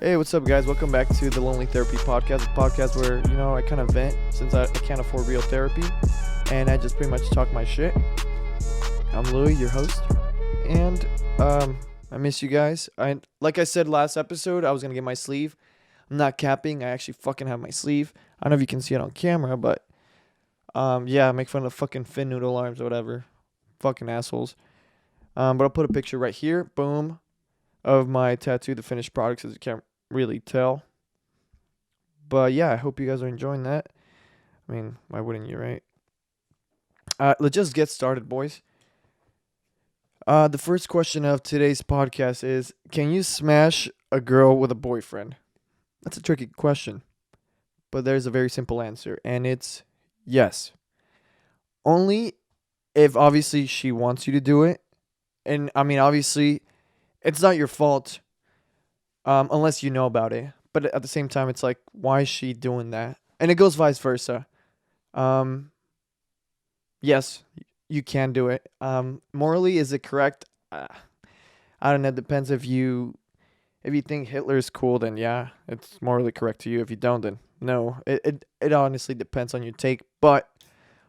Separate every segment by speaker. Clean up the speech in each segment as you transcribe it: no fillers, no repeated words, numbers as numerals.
Speaker 1: Hey, what's up, guys? Welcome back to the Lonely Therapy Podcast, a podcast where, I kind of vent since I can't afford real therapy, and I just pretty much talk my shit. I'm Louie, your host, and I miss you guys. Like I said last episode, I was gonna get my sleeve. I'm not capping. I actually fucking have my sleeve. I don't know if you can see it on camera, but yeah, I make fun of fucking fin noodle arms or whatever. Fucking assholes. But I'll put a picture right here. Boom. Of my tattoo, the finished product, as you can't really tell. But yeah, I hope you guys are enjoying that. I mean, why wouldn't you, right? Let's just get started, boys. The first question of today's podcast is, can you smash a girl with a boyfriend? That's a tricky question, but there's a very simple answer, and it's yes. Only if obviously she wants you to do it. And I mean, obviously, it's not your fault unless you know about it. But at the same time, it's like, why is she doing that? And it goes vice versa. Yes, you can do it. Morally, is it correct? I don't know. It depends if you think Hitler is cool, then yeah, it's morally correct to you. If you don't, then no. It honestly depends on your take. But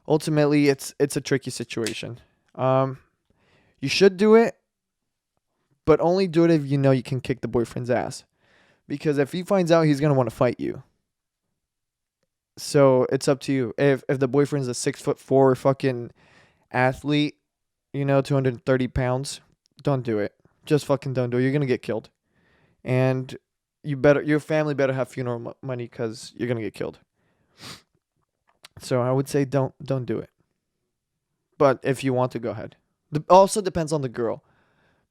Speaker 1: ultimately, it's a tricky situation. You should do it, but only do it if you know you can kick the boyfriend's ass. Because if he finds out, he's gonna want to fight you. So it's up to you. If the boyfriend's a 6'4" fucking athlete, 230 pounds, don't do it. Just fucking don't do it. You're gonna get killed, and your family better have funeral money because you're gonna get killed. So I would say don't do it. But if you want to, go ahead. Also depends on the girl,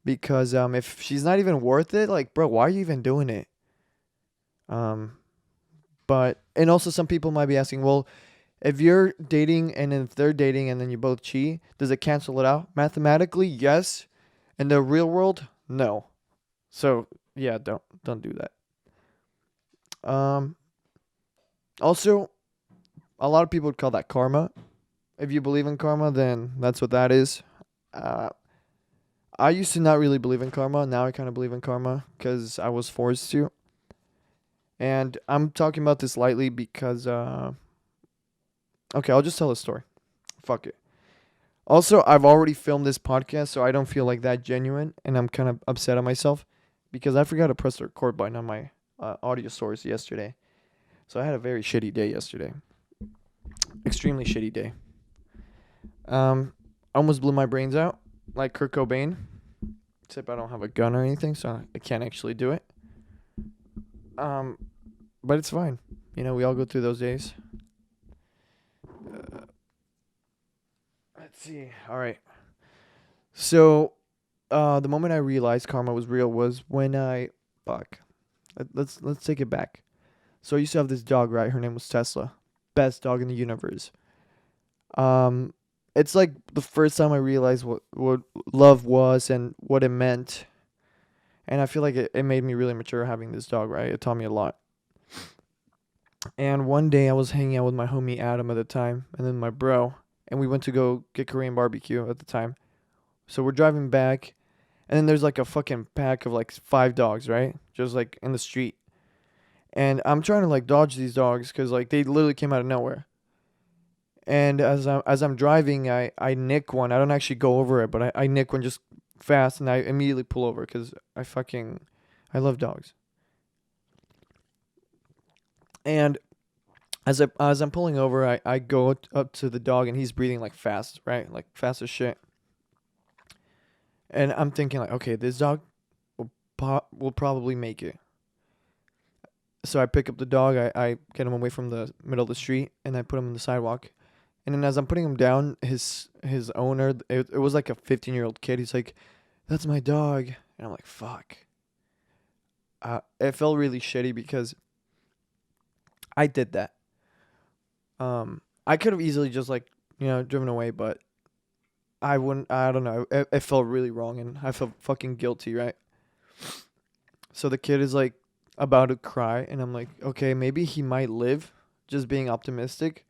Speaker 1: because if she's not even worth it, like, bro, why are you even doing it? And also some people might be asking, well, if you're dating and if they're dating and then you both cheat, does it cancel it out? Mathematically, yes. In the real world, no. So yeah, don't do that. Also, a lot of people would call that karma. If you believe in karma, then that's what that is. I used to not really believe in karma. Now I kind of believe in karma because I was forced to. And I'm talking about this lightly because, okay, I'll just tell a story. Fuck it. Also, I've already filmed this podcast, so I don't feel like that genuine, and I'm kind of upset at myself because I forgot to press the record button on my audio source yesterday. So I had a very shitty day yesterday. Extremely shitty day. I almost blew my brains out, like Kurt Cobain, except I don't have a gun or anything, so I can't actually do it. But it's fine. We all go through those days. Let's see. All right. So, the moment I realized karma was real was when fuck. Let's take it back. So I used to have this dog, right? Her name was Tesla. Best dog in the universe. It's like the first time I realized what love was and what it meant. And I feel like it made me really mature having this dog, right? It taught me a lot. And one day I was hanging out with my homie Adam at the time, and then my bro, and we went to go get Korean barbecue at the time. So we're driving back, and then there's like a fucking pack of like 5 dogs, right? Just like in the street. And I'm trying to like dodge these dogs because like they literally came out of nowhere. And as I'm driving, I nick one. I don't actually go over it, but I nick one just fast, and I immediately pull over because I love dogs. And as I'm pulling over, I go up to the dog, and he's breathing like fast, right? Like fast as shit. And I'm thinking like, okay, this dog will probably make it. So I pick up the dog, I get him away from the middle of the street, and I put him on the sidewalk. And then as I'm putting him down, his owner, it was like a 15-year-old kid. He's like, "That's my dog," and I'm like, "Fuck." It felt really shitty because I did that. I could have easily just like driven away, but I wouldn't. I don't know. It felt really wrong, and I felt fucking guilty, right? So the kid is like about to cry, and I'm like, okay, maybe he might live. Just being optimistic.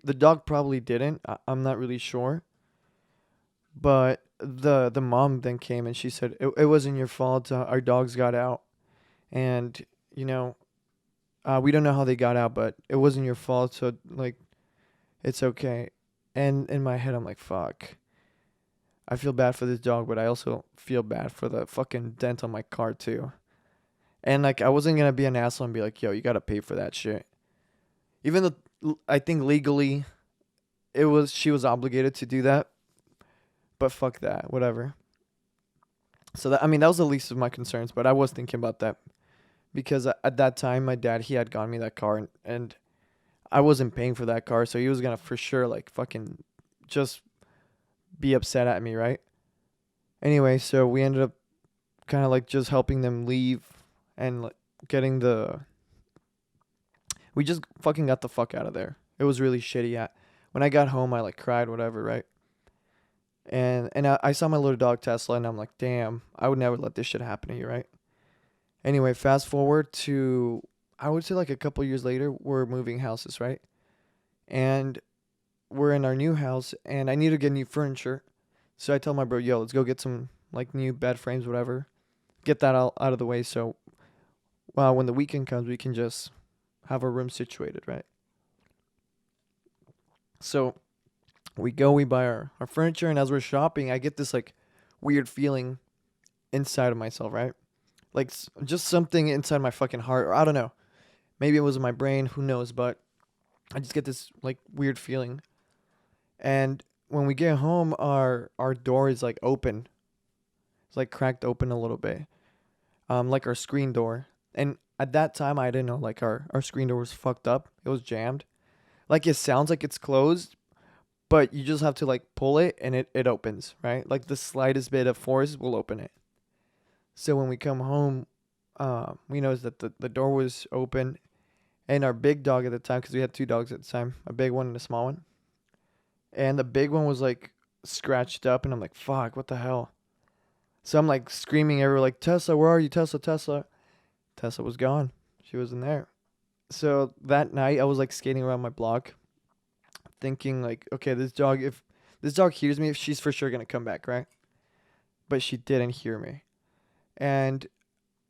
Speaker 1: The dog probably didn't. I'm not really sure. But the mom then came and she said it wasn't your fault. Our dogs got out, And, you know, we don't know how they got out, but it wasn't your fault. So, like, it's okay. And in my head, I'm like, fuck. I feel bad for this dog, but I also feel bad for the fucking dent on my car, too. And, like, I wasn't going to be an asshole and be like, yo, you got to pay for that shit. Even though I think legally she was obligated to do that. But fuck that. Whatever. So, that, I mean, that was the least of my concerns, but I was thinking about that. Because at that time, my dad, he had gotten me that car, and I wasn't paying for that car, so he was gonna for sure like fucking just be upset at me, right? Anyway, so we ended up kind of like just helping them leave and like getting the. We just fucking got the fuck out of there. It was really shitty. When I got home, I like cried, whatever, right? And I saw my little dog Tesla, and I'm like, damn, I would never let this shit happen to you, right? Anyway, fast forward to I would say like a couple years later, we're moving houses, right? And we're in our new house, and I need to get new furniture. So I tell my bro, yo, let's go get some like new bed frames, whatever. Get that out of the way, so when the weekend comes, we can just have our room situated, right? So we buy our furniture, and as we're shopping, I get this like weird feeling inside of myself, right? Like just something inside my fucking heart, or I don't know. Maybe it was in my brain, who knows, but I just get this like weird feeling. And when we get home, our door is like open. It's like cracked open a little bit. Like our screen door. And at that time I didn't know like our screen door was fucked up. It was jammed. Like it sounds like it's closed, but you just have to like pull it and it opens, right? Like the slightest bit of force will open it. So when we come home, we noticed that the door was open, and our big dog at the time, because we had two dogs at the time, a big one and a small one. And the big one was like scratched up, and I'm like, fuck, what the hell? So I'm like screaming everywhere, like, Tesla, where are you? Tesla, Tesla. Tesla was gone. She wasn't there. So that night I was like skating around my block thinking like, okay, if this dog hears me, she's for sure gonna come back, right? But she didn't hear me. And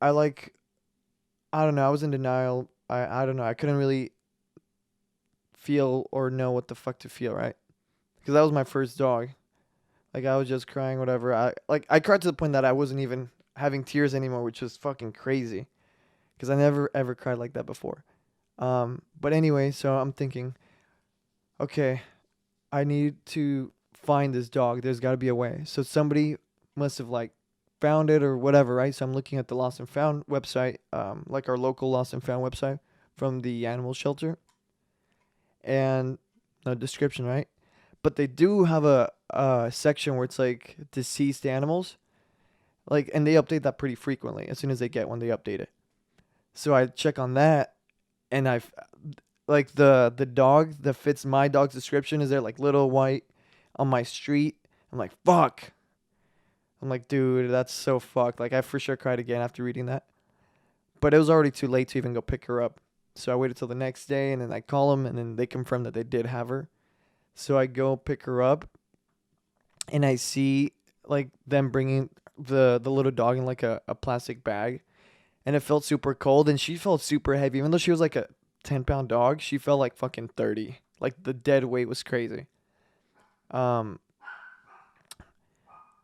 Speaker 1: I like I don't know, I was in denial. I don't know. I couldn't really feel or know what the fuck to feel, right? Because that was my first dog. Like I was just crying, whatever. I cried to the point that I wasn't even having tears anymore, which was fucking crazy. Because I never ever cried like that before. But anyway, so I'm thinking, okay, I need to find this dog. There's got to be a way. So somebody must have like found it or whatever, right? So I'm looking at the Lost and Found website, like our local Lost and Found website from the animal shelter, and the description, right? But they do have a section where it's like deceased animals, like, and they update that pretty frequently. As soon as they get one, they update it. So I check on that, and like the dog that fits my dog's description is there, like little white on my street. I'm like, fuck. I'm like, dude, that's so fucked. Like I for sure cried again after reading that. But it was already too late to even go pick her up. So I waited till the next day, and then I call them, and then they confirm that they did have her. So I go pick her up, and I see like them bringing the little dog in like a plastic bag, and it felt super cold, and she felt super heavy. Even though she was like a 10-pound dog, she felt like fucking 30. Like the dead weight was crazy. Um.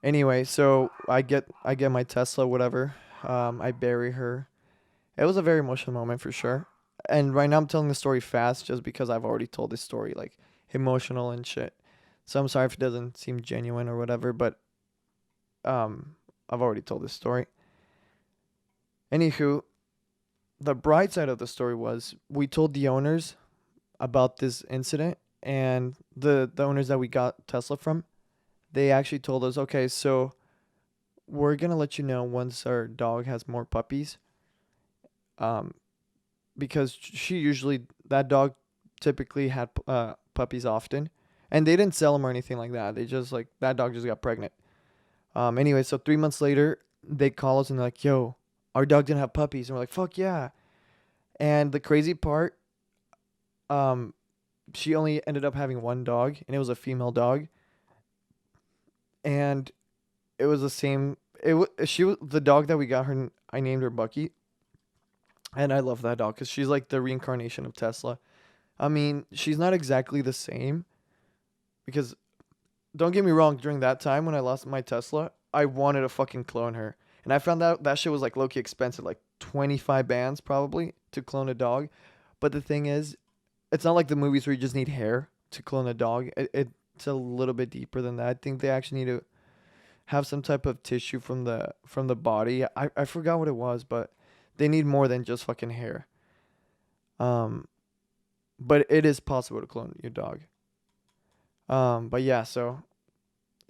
Speaker 1: Anyway, so I get my Tesla, whatever. I bury her. It was a very emotional moment for sure. And right now I'm telling the story fast just because I've already told this story like emotional and shit. So I'm sorry if it doesn't seem genuine or whatever, but I've already told this story. Anywho, the bright side of the story was we told the owners about this incident, and the owners that we got Tesla from, they actually told us, okay, so we're gonna let you know once our dog has more puppies. Um, because she usually that dog typically had puppies often, and they didn't sell them or anything like that. They just like that dog just got pregnant. Anyway, so 3 months later, they call us and they're like, "Yo, our dog didn't have puppies," and we're like, "Fuck yeah!" And the crazy part, um, she only ended up having one dog, and it was a female dog, and it was the same. She was the dog that we got her. I named her Bucky. And I love that dog because she's like the reincarnation of Tesla. I mean, she's not exactly the same because don't get me wrong, during that time when I lost my Tesla, I wanted to fucking clone her. And I found out that shit was like low key expensive, like 25 bands probably to clone a dog. But the thing is, it's not like the movies where you just need hair to clone a dog. It's a little bit deeper than that. I think they actually need to have some type of tissue from the body. I forgot what it was, but they need more than just fucking hair. Um, but it is possible to clone your dog. But yeah, so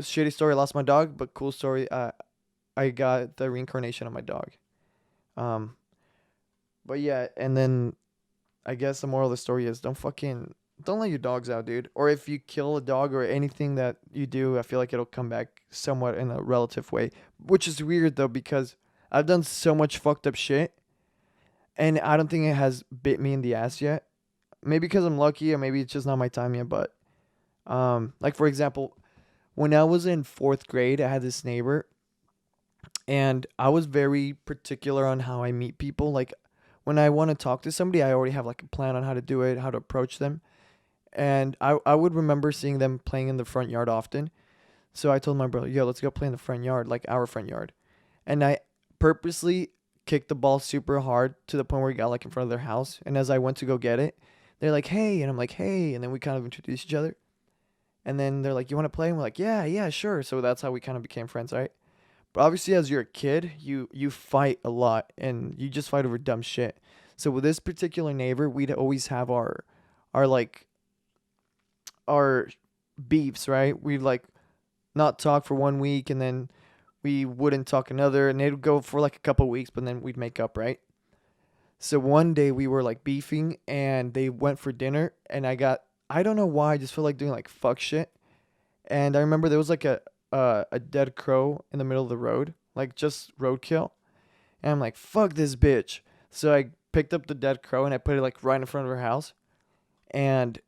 Speaker 1: shitty story, lost my dog, but cool story. I got the reincarnation of my dog. Um, but yeah, and then I guess the moral of the story is don't let your dogs out, dude. Or if you kill a dog or anything that you do, I feel like it'll come back somewhat in a relative way, which is weird though because I've done so much fucked up shit, and I don't think it has bit me in the ass yet. Maybe because I'm lucky, or maybe it's just not my time yet. But like for example, when I was in fourth grade, I had this neighbor, and I was very particular on how I meet people. Like when I want to talk to somebody, I already have like a plan on how to do it, how to approach them. And I would remember seeing them playing in the front yard often. So I told my brother, yo, let's go play in the front yard, like our front yard. And I purposely kicked the ball super hard to the point where it got like in front of their house. And as I went to go get it, they're like, hey. And I'm like, hey. And then we kind of introduced each other. And then they're like, you want to play? And we're like, yeah, yeah, sure. So that's how we kind of became friends, right? But obviously, as you're a kid, you fight a lot and you just fight over dumb shit. So with this particular neighbor, we'd always have our like our beefs, right? We'd like not talk for 1 week and then we wouldn't talk another, and they'd go for like a couple weeks, but then we'd make up, right? So one day we were like beefing and they went for dinner, and I don't know why, I just feel like doing like fuck shit. And I remember there was like a dead crow in the middle of the road, like just roadkill. And I'm like, fuck this bitch. So I picked up the dead crow and I put it like right in front of her house. And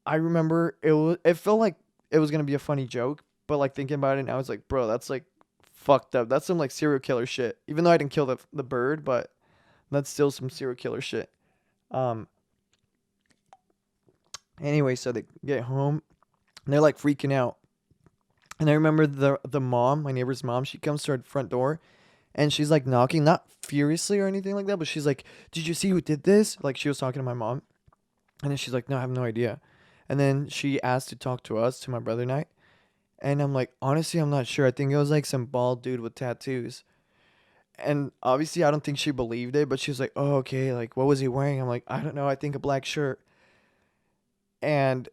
Speaker 1: I remember it felt like it was gonna be a funny joke, but like thinking about it now, I was like, bro, that's like fucked up. That's some like serial killer shit. Even though I didn't kill the bird, but that's still some serial killer shit. Um. Anyway, so they get home and they're like freaking out. And I remember the mom, my neighbor's mom, she comes to our front door and she's like knocking, not furiously or anything like that, but she's like, "Did you see who did this?" Like she was talking to my mom. And then she's like, "No, I have no idea." And then she asked to talk to us, to my brother and I. And I'm like, "Honestly, I'm not sure. I think it was like some bald dude with tattoos." And obviously, I don't think she believed it, but she was like, "Oh, okay. Like, what was he wearing?" I'm like, "I don't know. I think a black shirt." And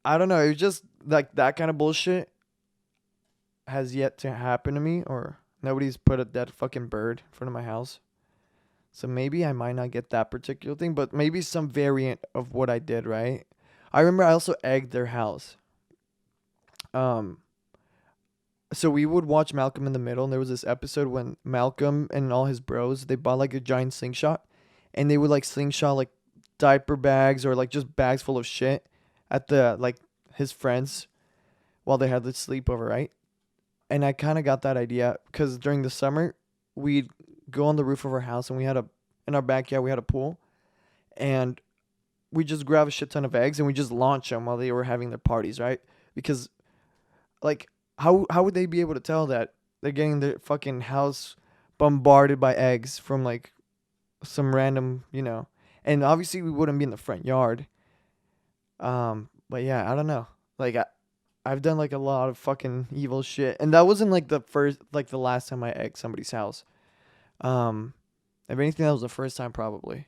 Speaker 1: I don't know. It was just like that kind of bullshit has yet to happen to me, or nobody's put a dead fucking bird in front of my house. So maybe I might not get that particular thing, but maybe some variant of what I did, right? I remember I also egged their house. Um, so we would watch Malcolm in the Middle, and there was this episode when Malcolm and all his bros, they bought like a giant slingshot, and they would like slingshot like diaper bags or like just bags full of shit at the like his friends while they had the sleepover, right? And I kind of got that idea because during the summer we'd go on the roof of our house, and we had a in our backyard we had a pool, and we just grab a shit ton of eggs and we just launch them while they were having their parties, right? Because like how would they be able to tell that they're getting their fucking house bombarded by eggs from like some random. And obviously we wouldn't be in the front yard. But yeah, I don't know. Like I've done like a lot of fucking evil shit, and that wasn't like the last time I egged somebody's house. Um, if anything, that was the first time probably.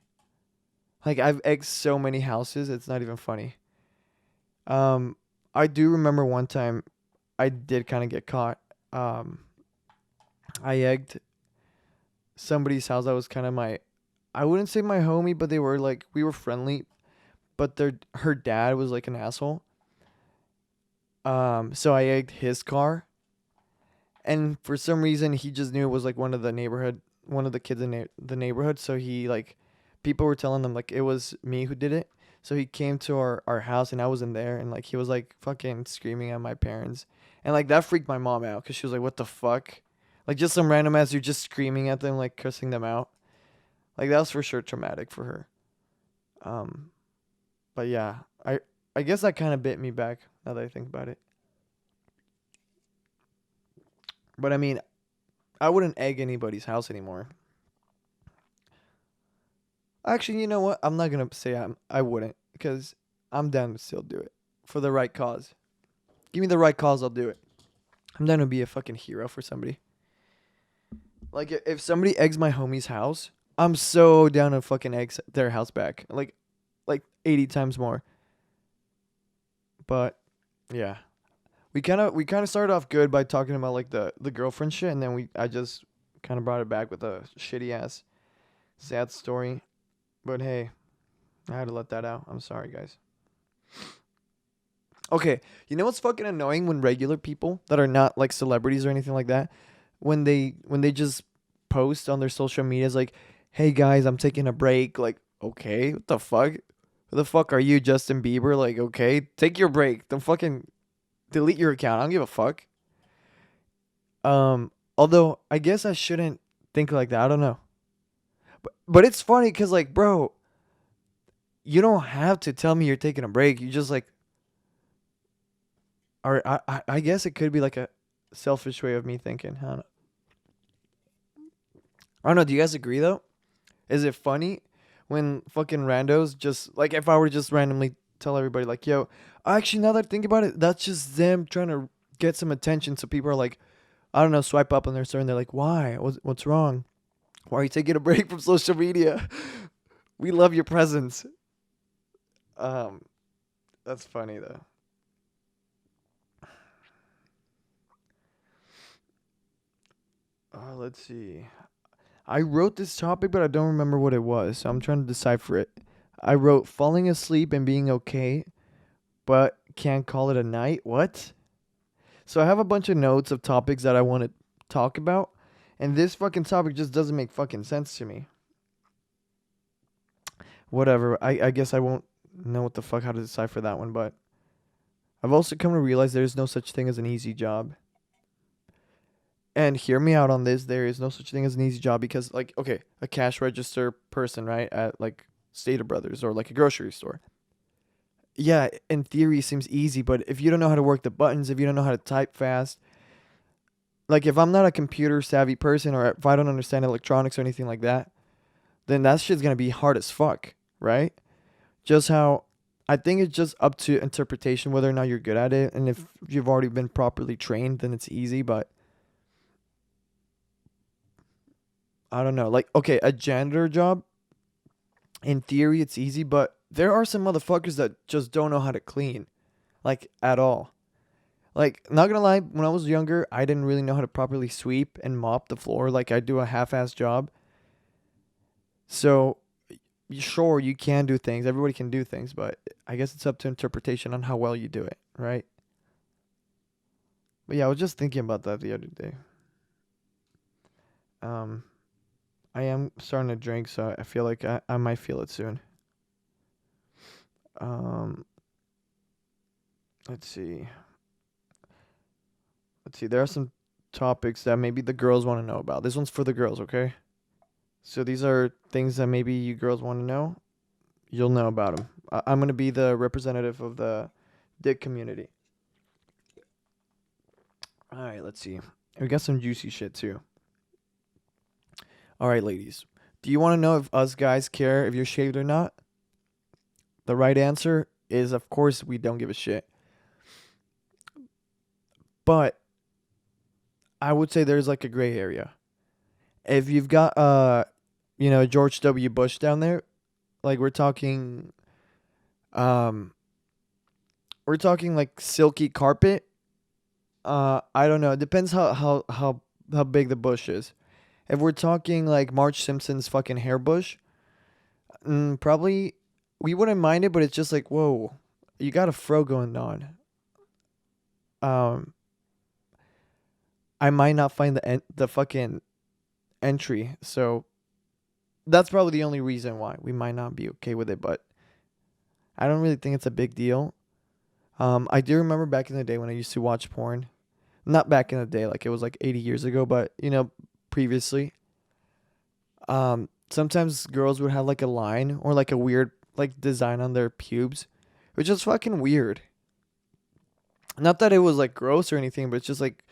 Speaker 1: Like I've egged so many houses, it's not even funny. Um, I do remember one time I did kind of get caught. Um, I egged somebody's house that was kind of I wouldn't say my homie, but we were friendly, but her dad was like an asshole. So I egged his car, and for some reason he just knew it was like one of the kids in the neighborhood. So he like, people were telling them like it was me who did it. So he came to our house and I wasn't there, and like he was like fucking screaming at my parents, and like that freaked my mom out because she was like, "What the fuck?" Like just some random ass, you're just screaming at them, like cursing them out. Like that was for sure traumatic for her. Um, but yeah, I guess that kind of bit me back now that I think about it. But I mean, I wouldn't egg anybody's house anymore. Actually, you know what? I'm not gonna say I wouldn't because I'm down to still do it for the right cause. Give me the right cause, I'll do it. I'm down to be a fucking hero for somebody. Like if somebody eggs my homie's house, I'm so down to fucking egg their house back. Like 80 times more. But yeah. We kind of started off good by talking about like the girlfriend shit, and then I just kind of brought it back with a shitty ass sad story. But hey, I had to let that out. I'm sorry, guys. Okay, you know what's fucking annoying when regular people that are not like celebrities or anything like that, when they just post on their social medias like, "Hey guys, I'm taking a break." Like, okay, what the fuck? Who the fuck are you, Justin Bieber? Like, okay, take your break. Don't fucking delete your account. I don't give a fuck. Although I guess I shouldn't think like that. I don't know. But it's funny because like, bro, you don't have to tell me you're taking a break. You just like, or I guess it could be like a selfish way of me thinking. I don't know. Do you guys agree though? Is it funny when fucking randos just like if I were to just randomly tell everybody like, yo, actually now that I think about it, that's just them trying to get some attention. So people are like, I don't know, swipe up on their story and they're like, why? What's wrong? Why are you taking a break from social media? We love your presence. Um, that's funny though. Let's see. I wrote this topic, but I don't remember what it was, so I'm trying to decipher it. I wrote falling asleep and being okay, but can't call it a night. What? So I have a bunch of notes of topics that I want to talk about, and this fucking topic just doesn't make fucking sense to me. Whatever. I guess I won't know what the fuck how to decipher that one, but I've also come to realize there is no such thing as an easy job. And hear me out on this. There is no such thing as an easy job because, like, okay, a cash register person, right, at like Stater Brothers or like a grocery store. Yeah, in theory, seems easy, but if you don't know how to work the buttons, if you don't know how to type fast, like if I'm not a computer savvy person or if I don't understand electronics or anything like that, then that shit's gonna be hard as fuck, right? Just how I think it's just up to interpretation whether or not you're good at it, and if you've already been properly trained, then it's easy. But I don't know. Like, okay, a janitor job, in theory, it's easy, but there are some motherfuckers that just don't know how to clean, like, at all. Like, not gonna lie, when I was younger, I didn't really know how to properly sweep and mop the floor. Like, I do a half ass job. So, sure, you can do things. Everybody can do things, but I guess it's up to interpretation on how well you do it, right? But yeah, I was just thinking about that the other day. Um, I am starting to drink, so I feel like I might feel it soon. Um, let's see. Let's see. There are some topics that maybe the girls want to know about. This one's for the girls, okay? So these are things that maybe you girls want to know. You'll know about them. I'm gonna be the representative of the dick community. All right, let's see. We got some juicy shit too. All right, ladies. Do you want to know if us guys care if you're shaved or not? The right answer is, of course, we don't give a shit. But I would say there's like a gray area. If you've got George W. Bush down there, like um we're talking like silky carpet. I don't know. It depends how big the bush is. If we're talking like Marge Simpson's fucking hair bush, probably we wouldn't mind it, but it's just like, whoa, you got a fro going on. Um, I might not find the fucking entry, so that's probably the only reason why we might not be okay with it. But I don't really think it's a big deal. I do remember back in the day when I used to watch porn. Not back in the day, like it was like 80 years ago, but previously. sometimes girls would have like a line or like a weird like design on their pubes, which is fucking weird. Not that it was like gross or anything, but it's just like,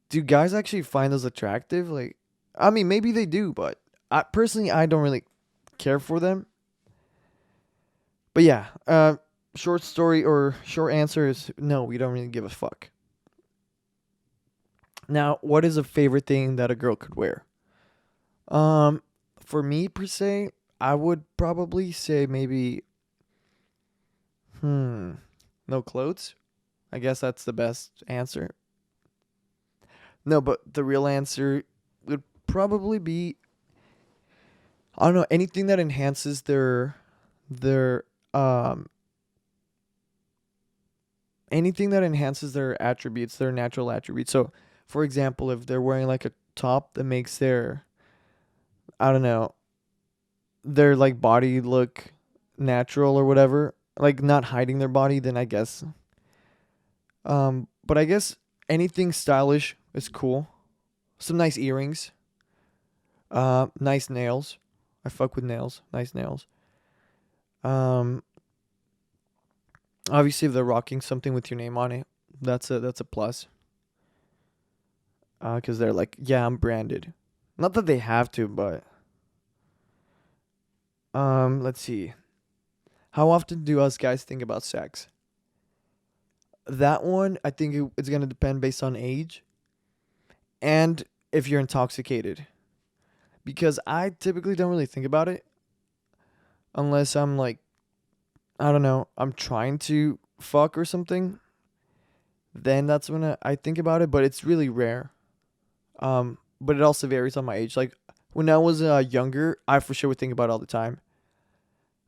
Speaker 1: do guys actually find those attractive? Like, I mean, maybe they do, but I personally I don't really care for them. But yeah, short story or short answer is no, we don't really give a fuck. Now, what is a favorite thing that a girl could wear? Um, for me per se, I would probably say maybe no clothes. I guess that's the best answer. No, but the real answer would probably be, I don't know, anything that enhances their um anything that enhances their attributes, their natural attributes. So, for example, if they're wearing like a top that makes their, I don't know, their like body look natural or whatever, like not hiding their body, then I guess. But I guess anything stylish is cool. Some nice earrings, nice nails. I fuck with nails. Nice nails. Um, obviously if they're rocking something with your name on it, that's a plus. Cause they're like, yeah, I'm branded. Not that they have to, but let's see. How often do us guys think about sex? That one, I think it's gonna depend based on age and if you're intoxicated. Because I typically don't really think about it unless I'm like, I don't know, I'm trying to fuck or something. Then that's when I think about it, but it's really rare. But it also varies on my age. Like when I was younger, I for sure would think about it all the time.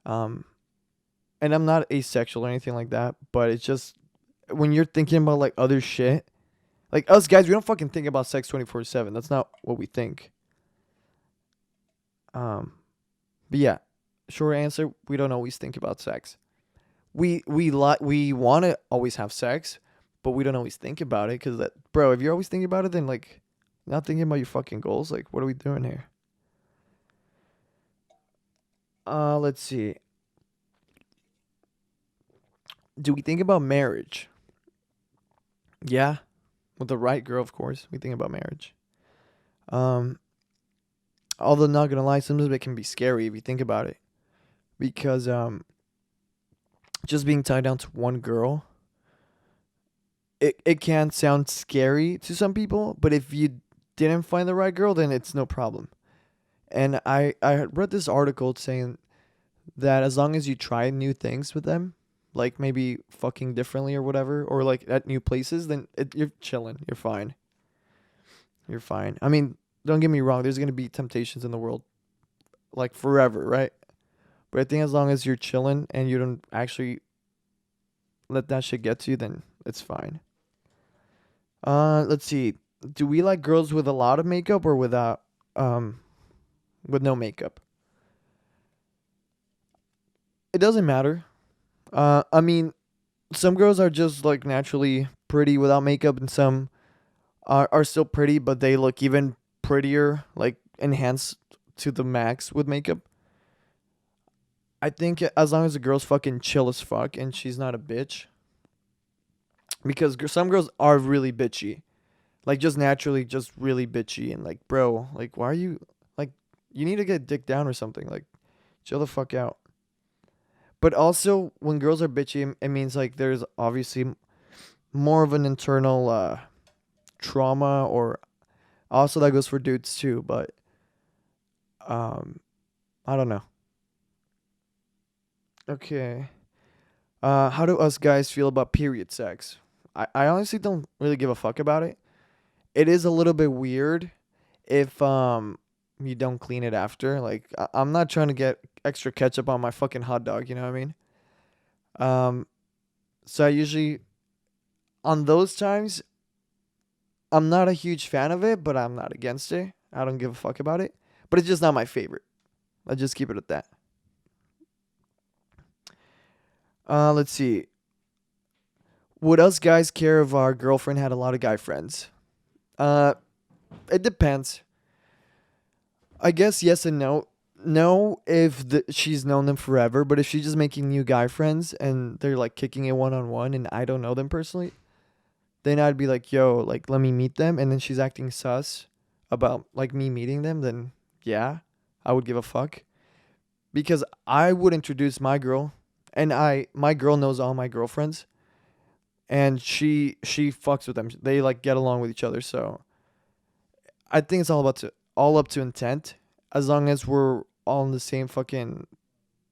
Speaker 1: Um, and I'm not asexual or anything like that, but it's just when you're thinking about like other shit, like us guys, we don't fucking think about sex 24/7. That's not what we think. Um, but yeah, short answer, we don't always think about sex. We want to always have sex, but we don't always think about it because that, bro, if you're always thinking about it, then like not thinking about your fucking goals, like what are we doing here? Let's see. Do we think about marriage? Yeah, with the right girl, of course. We think about marriage. Um, although not gonna lie, sometimes it can be scary if you think about it, because just being tied down to one girl, it can sound scary to some people, but if you didn't find the right girl, then it's no problem. And I had read this article saying that as long as you try new things with them, like maybe fucking differently or whatever, or like at new places, then you're chilling. You're fine. You're fine. I mean, don't get me wrong. There's gonna be temptations in the world, like forever, right? But I think as long as you're chilling and you don't actually let that shit get to you, then it's fine. Let's see. Do we like girls with a lot of makeup or without, um, with no makeup? It doesn't matter. I mean, some girls are just like naturally pretty without makeup, and some are still pretty, but they look even prettier, like enhanced to the max with makeup. I think as long as the girl's fucking chill as fuck and she's not a bitch, because some girls are really bitchy, like just naturally, just really bitchy, and like, bro, like, why are you like, you need to get dick down or something, like, chill the fuck out. But also, when girls are bitchy, it means like there's obviously more of an internal trauma, or also that goes for dudes too. But um, I don't know. Okay. How do us guys feel about period sex? I honestly don't really give a fuck about it. It is a little bit weird if you don't clean it after. Like I'm not trying to get extra ketchup on my fucking hot dog. You know what I mean? Um, so I usually on those times I'm not a huge fan of it, but I'm not against it. I don't give a fuck about it. But it's just not my favorite. I'll just keep it at that. Let's see. Would us guys care if our girlfriend had a lot of guy friends? Uh, it depends. I guess yes and no. No, if she's known them forever, but if she's just making new guy friends and they're like kicking it one on one and I don't know them personally, then I'd be like, yo, like let me meet them, and then she's acting sus about like me meeting them, then yeah, I would give a fuck. Because I would introduce my girl, and my girl knows all my girlfriends, and she fucks with them. They like get along with each other, so I think it's all up to intent. As long as we're all in the same fucking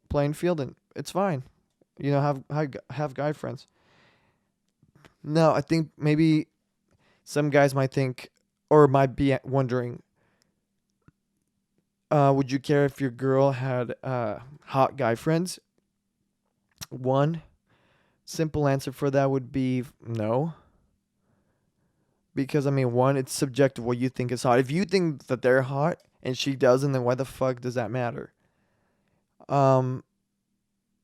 Speaker 1: playing field, and it's fine. You know, have guy friends. No, I think maybe some guys might think or might be wondering, would you care if your girl had hot guy friends? One simple answer for that would be no. Because I mean, one, it's subjective what you think is hot. If you think that they're hot and she doesn't, then why the fuck does that matter? Um,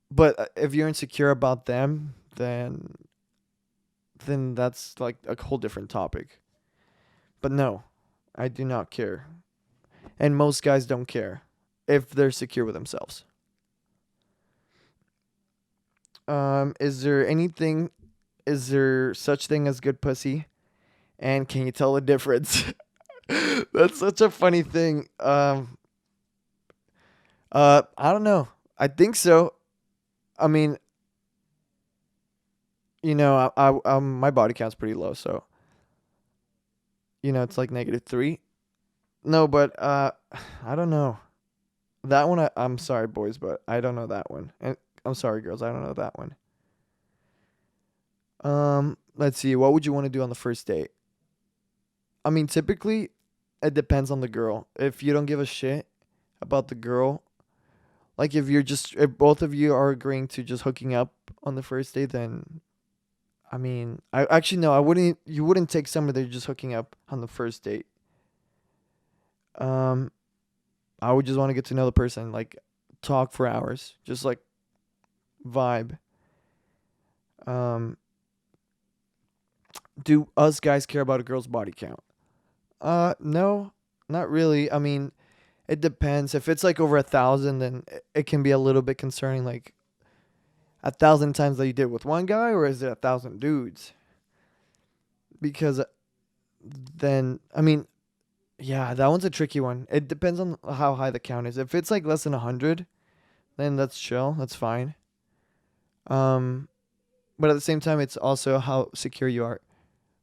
Speaker 1: but if you're insecure about them, then that's like a whole different topic. But no, I do not care. And most guys don't care if they're secure with themselves. Is there anything is there such thing as good pussy? And can you tell the difference? That's such a funny thing. I don't know. I think so. I mean, my body count's pretty low, so it's like -3. No, but I don't know. That one, I'm sorry, boys, but I don't know that one. And I'm sorry, girls, I don't know that one. Let's see. What would you want to do on the first date? I mean, typically, it depends on the girl. If you don't give a shit about the girl, like if both of you are agreeing to just hooking up on the first date, then I mean, I actually no, I wouldn't. You wouldn't take somebody that's just hooking up on the first date. Um, I would just want to get to know the person, like talk for hours, just like vibe. Um, do us guys care about a girl's body count? No, not really. I mean, it depends. If it's like over 1,000, then it can be a little bit concerning. Like 1,000 times that you did with one guy, or is it 1,000 dudes? Because then, I mean, yeah, that one's a tricky one. It depends on how high the count is. If it's like less than 100, then that's chill. That's fine. Um, but at the same time, it's also how secure you are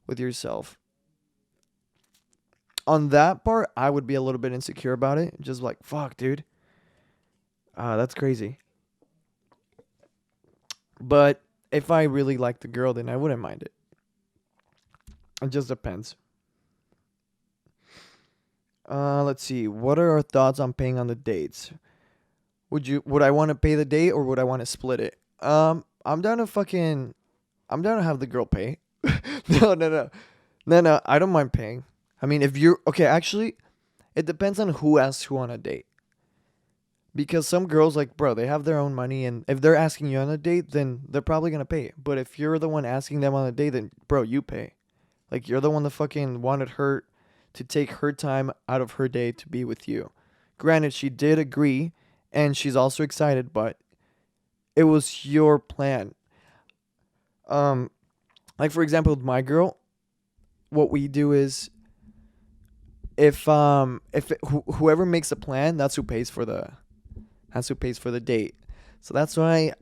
Speaker 1: with yourself. On that part, I would be a little bit insecure about it. Just like, fuck, dude. That's crazy. But if I really like the girl, then I wouldn't mind it. It just depends. Let's see. What are our thoughts on paying on the dates? Would I want to pay the date or would I want to split it? I'm down to have the girl pay. No, no, no. No, no, I don't mind paying. I mean, if you're okay, actually, it depends on who asks who on a date. Because some girls, like, bro, they have their own money, and if they're asking you on a date, then they're probably gonna pay. But if you're the one asking them on a date, then, bro, you pay. Like, you're the one that fucking wanted her to take her time out of her day to be with you. Granted, she did agree, and she's also excited, but it was your plan. Um, like, for example, with my girl, what we do is whoever makes a plan, that's who pays for the date. So that's why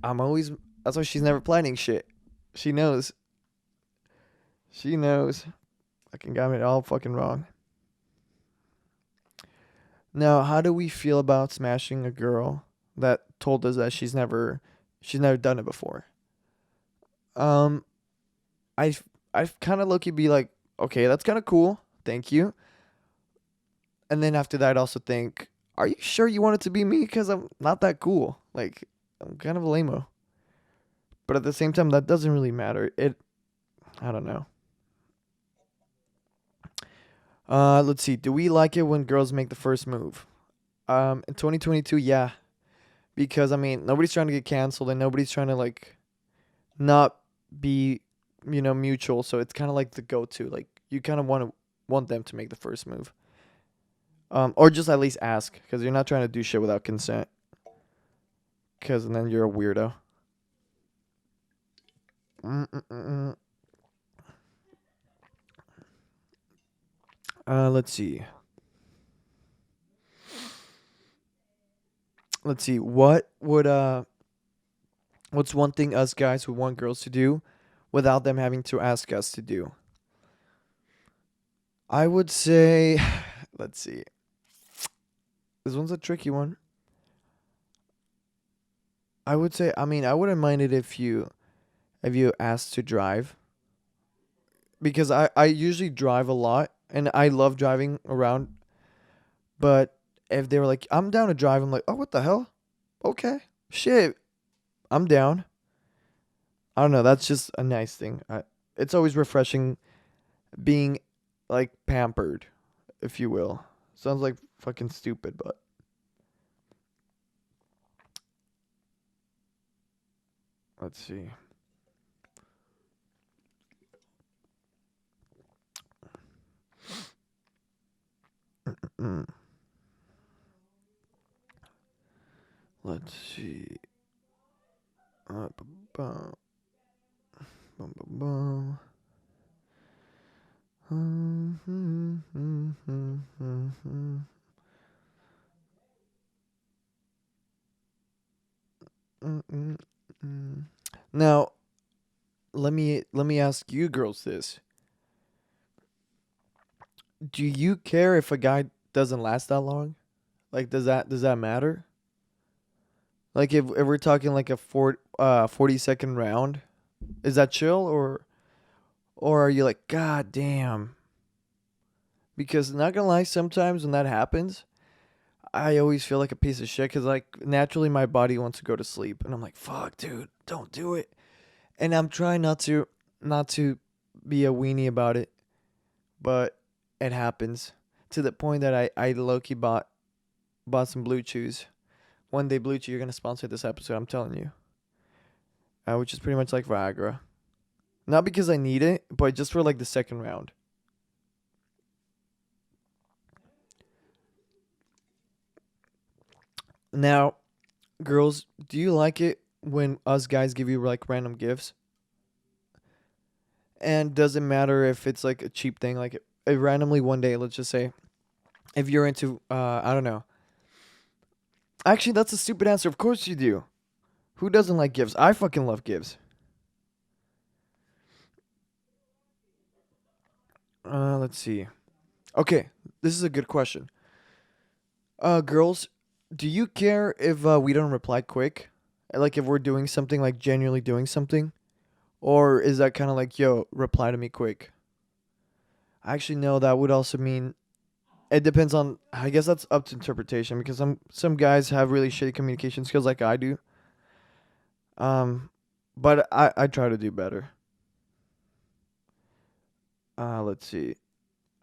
Speaker 1: she's never planning shit. She knows. She knows. Fucking got me all fucking wrong. Now, how do we feel about smashing a girl that told us that she's never done it before? Um, I I kind of look at be like, okay, that's kind of cool. Thank you. And then after that, I'd also think, are you sure you want it to be me? Because I'm not that cool. Like, I'm kind of a lame. But at the same time, that doesn't really matter. I don't know. Let's see. Do we like it when girls make the first move? In 2022, yeah, because I mean, nobody's trying to get canceled, and nobody's trying to like not be, mutual. So it's kind of like the go-to. Like you kind of want them to make the first move. Or just at least ask, because you're not trying to do shit without consent. Because then you're a weirdo. Mm-mm-mm. Let's see. Let's see. What's one thing us guys would want girls to do without them having to ask us to do? I would say, let's see. This one's a tricky one. I would say, I mean, I wouldn't mind it if you asked to drive, because I usually drive a lot and I love driving around. But if they were like, I'm down to drive, I'm like, oh, what the hell? Okay, shit, I'm down. I don't know. That's just a nice thing. It's always refreshing being like pampered, if you will. Sounds like fucking stupid, but let's see. Mm. Let's see. Bum, bum, bum, bum. Now, let me ask you girls this. Do you care if a guy doesn't last that long? Like, does that matter? Like, if we're talking like a 40-second round, is that chill, or are you like, God damn? Because not gonna lie, sometimes when that happens, I always feel like a piece of shit, because like naturally my body wants to go to sleep, and I'm like, fuck, dude, don't do it. And I'm trying not to be a weenie about it, but it happens to the point that I low key bought some Blue Chews. One day, Blue Chew, you're gonna sponsor this episode. I'm telling you, which is pretty much like Viagra. Not because I need it, but just for like the second round. Now, girls, do you like it when us guys give you like random gifts? And doesn't matter if it's like a cheap thing, like if randomly one day, let's just say, if you're into, I don't know. Actually, that's a stupid answer. Of course you do. Who doesn't like gifts? I fucking love gifts. Let's see. Okay, this is a good question. Girls, do you care if we don't reply quick? Like if we're doing something, like genuinely doing something? Or is that kind of like, yo, reply to me quick? Actually, no, that would also mean it depends on, I guess that's up to interpretation, because some guys have really shitty communication skills like I do. Um but I try to do better. Let's see.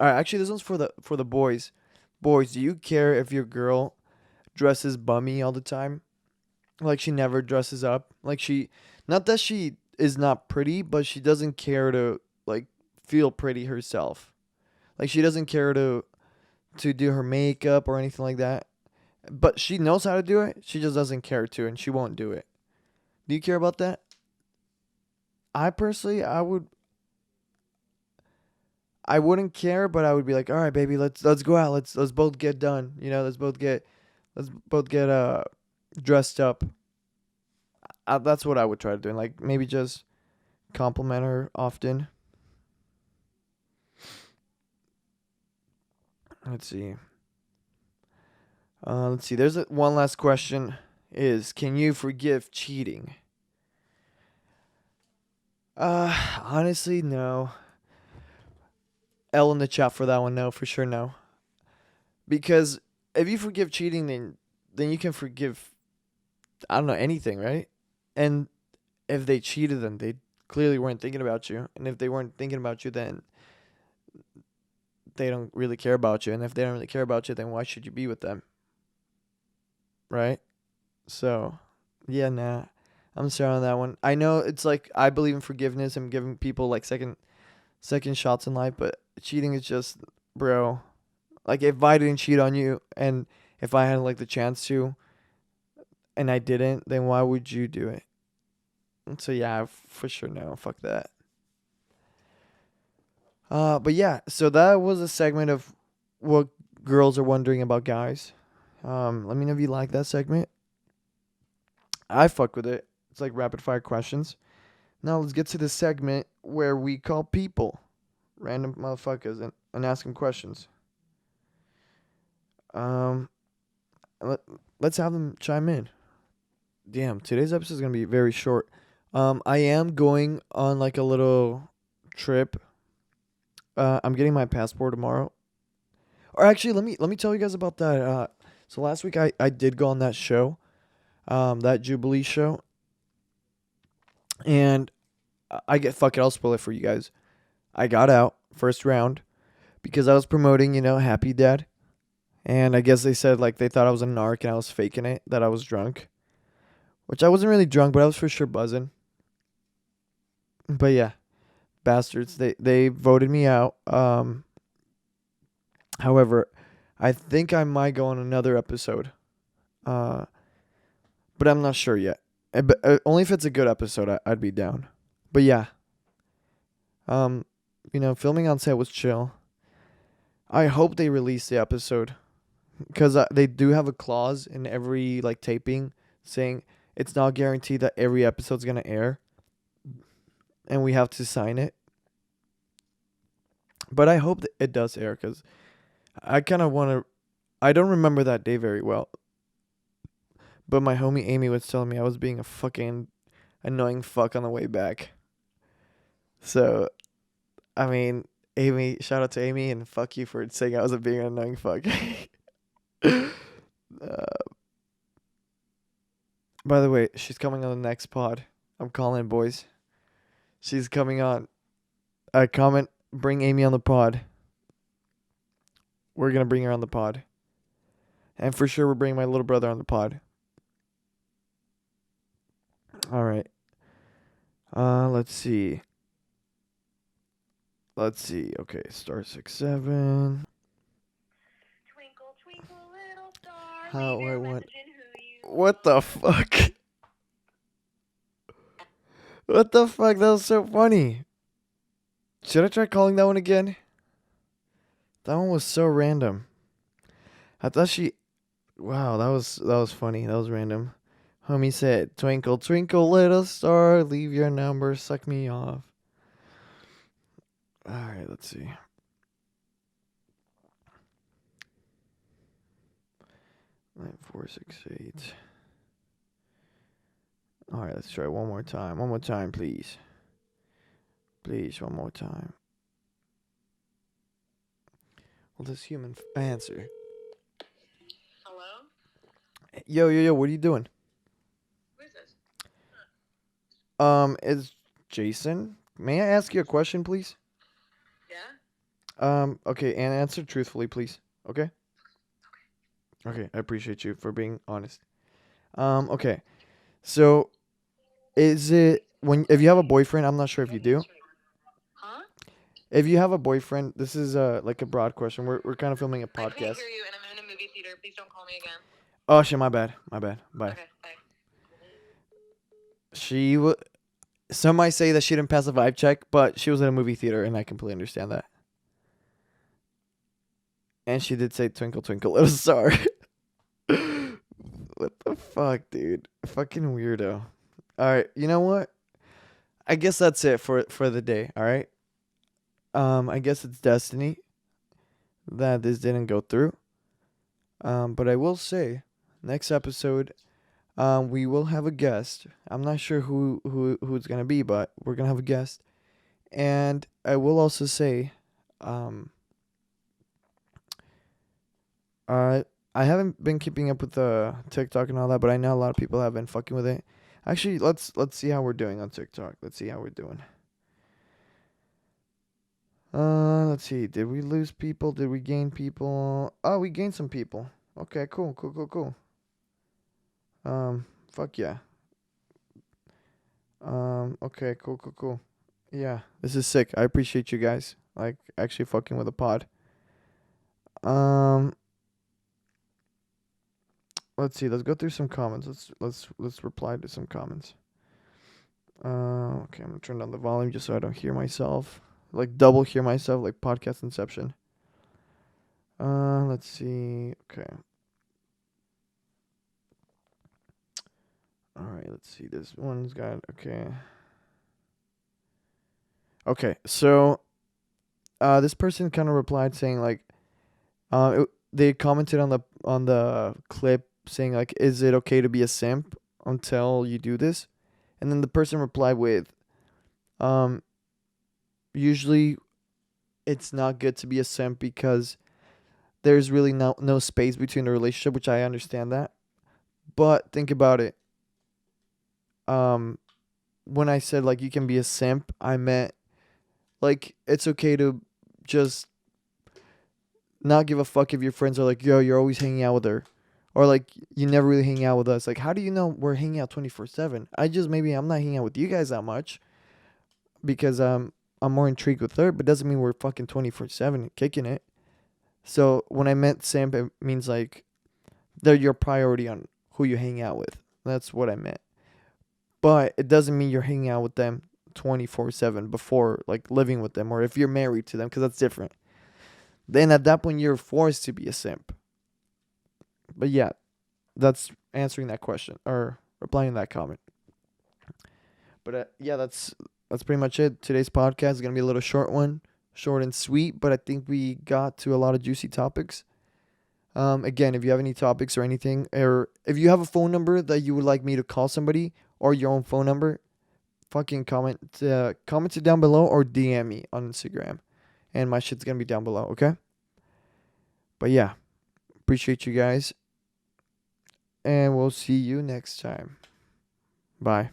Speaker 1: All right, actually this one's for the boys. Boys, do you care if your girl dresses bummy all the time? Like she never dresses up. Like she, not that she is not pretty, but she doesn't care to like feel pretty herself. Like she doesn't care to do her makeup or anything like that. But she knows how to do it. She just doesn't care to, and she won't do it. Do you care about that? I personally, I wouldn't care, but I would be like, all right, baby, let's go out. Let's both get done. Let's both get dressed up. That's what I would try to do. Like maybe just compliment her often. Let's see. Let's see. There's one last question. Is can you forgive cheating? Honestly, no. L in the chat for that one. No, for sure, no. Because if you forgive cheating, then you can forgive, I don't know, anything, right? And if they cheated, then they clearly weren't thinking about you. And if they weren't thinking about you, then they don't really care about you. And if they don't really care about you, then why should you be with them, right? So, yeah, nah. I'm sorry on that one. I know it's like I believe in forgiveness and giving people like second shots in life, but cheating is just, bro. Like if I didn't cheat on you and if I had like the chance to and I didn't, then why would you do it? And so yeah, for sure no, fuck that. But yeah, so that was a segment of what girls are wondering about guys. Let me know if you like that segment. I fuck with it. It's like rapid fire questions. Now let's get to the segment where we call people random motherfuckers and ask them questions. Um, let, let's have them chime in. Damn, today's episode is gonna be very short. I am going on like a little trip. I'm getting my passport tomorrow. Or actually, let me tell you guys about that. So last week I did go on that show, that Jubilee show, and I get fuck it. I'll spoil it for you guys. I got out first round because I was promoting, Happy Dad, and I guess they said like they thought I was a narc and I was faking it, that I was drunk, which I wasn't really drunk, but I was for sure buzzing. But yeah, bastards. They voted me out. However, I think I might go on another episode. Uh, but I'm not sure yet. But only if it's a good episode, I'd be down. But yeah, um, filming on set was chill. I hope they release the episode because they do have a clause in every like taping saying it's not guaranteed that every episode's gonna air, and we have to sign it. But I hope that it does air because I kind of want to. I don't remember that day very well, but my homie Amy was telling me I was being a fucking annoying fuck on the way back. So, I mean, Amy, shout out to Amy and fuck you for saying I was being an annoying fuck. By the way, she's coming on the next pod. I'm calling it, boys. She's coming on. Comment, bring Amy on the pod. We're going to bring her on the pod. And for sure, we're bringing my little brother on the pod. All right. Let's see. Okay, star 6-7.
Speaker 2: Twinkle, twinkle, little star.
Speaker 1: How I want. What the fuck? What the fuck? That was so funny. Should I try calling that one again? That one was so random. I thought she. Wow, that was funny. That was random. Homie said, "Twinkle, twinkle, little star, leave your number, suck me off." All right, let's see. 9468. All right, let's try one more time. One more time, please. Please, one more time. Will this human answer?
Speaker 2: Hello?
Speaker 1: Yo, what are you doing?
Speaker 2: Who is this?
Speaker 1: It's Jason. May I ask you a question, please?
Speaker 2: Yeah?
Speaker 1: Okay, and answer truthfully, please. Okay? Okay, I appreciate you for being honest. Okay. So, is it if you have a boyfriend, I'm not sure if you do.
Speaker 2: Huh?
Speaker 1: If you have a boyfriend, this is like a broad question. We're kind of filming a
Speaker 2: I can't
Speaker 1: podcast.
Speaker 2: hear you, and I'm in a movie theater. Please don't call me again.
Speaker 1: Oh shit, my bad. Bye.
Speaker 2: Okay, bye.
Speaker 1: Some might say that she didn't pass a vibe check, but she was in a movie theater, and I completely understand that. And she did say "Twinkle, twinkle, little star." What the fuck, dude? Fucking weirdo. All right, you know what? I guess that's it for the day. All right. I guess it's destiny that this didn't go through. But I will say, next episode, we will have a guest. I'm not sure who it's gonna be, but we're gonna have a guest. And I will also say, I haven't been keeping up with the TikTok and all that, but I know a lot of people have been fucking with it. Actually, let's see how we're doing on TikTok. Let's see how we're doing. Let's see. Did we lose people? Did we gain people? Oh, we gained some people. Okay, cool. Fuck yeah. Okay, cool. Yeah, this is sick. I appreciate you guys. Like, actually fucking with a pod. Um, let's see. Let's go through some comments. Let's reply to some comments. Okay, I'm gonna turn down the volume just so I don't hear myself. Like double hear myself, like podcast inception. Let's see. Okay. All right. Let's see. This one's got okay. Okay. So, this person kind of replied saying like, they commented on the clip saying like, "Is it okay to be a simp until you do this?" And then the person replied with, um, "Usually it's not good to be a simp because there's really no space between the relationship," which I understand that. But think about it. Um, when I said like you can be a simp, I meant like it's okay to just not give a fuck if your friends are like, yo, you're always hanging out with her. Or like you never really hang out with us. Like, how do you know we're hanging out 24/7? I just maybe I'm not hanging out with you guys that much because I'm more intrigued with her, but doesn't mean we're fucking 24/7 kicking it. So when I meant simp, it means like they're your priority on who you hang out with. That's what I meant. But it doesn't mean you're hanging out with them 24/7 before like living with them or if you're married to them because that's different. Then at that point you're forced to be a simp. But yeah, that's answering that question or replying to that comment. But yeah, that's pretty much it. Today's podcast is gonna be a little short one, short and sweet. But I think we got to a lot of juicy topics. Again, if you have any topics or anything, or if you have a phone number that you would like me to call somebody or your own phone number, fucking comment it down below or DM me on Instagram, and my shit's gonna be down below. Okay. But yeah, appreciate you guys, and we'll see you next time. Bye.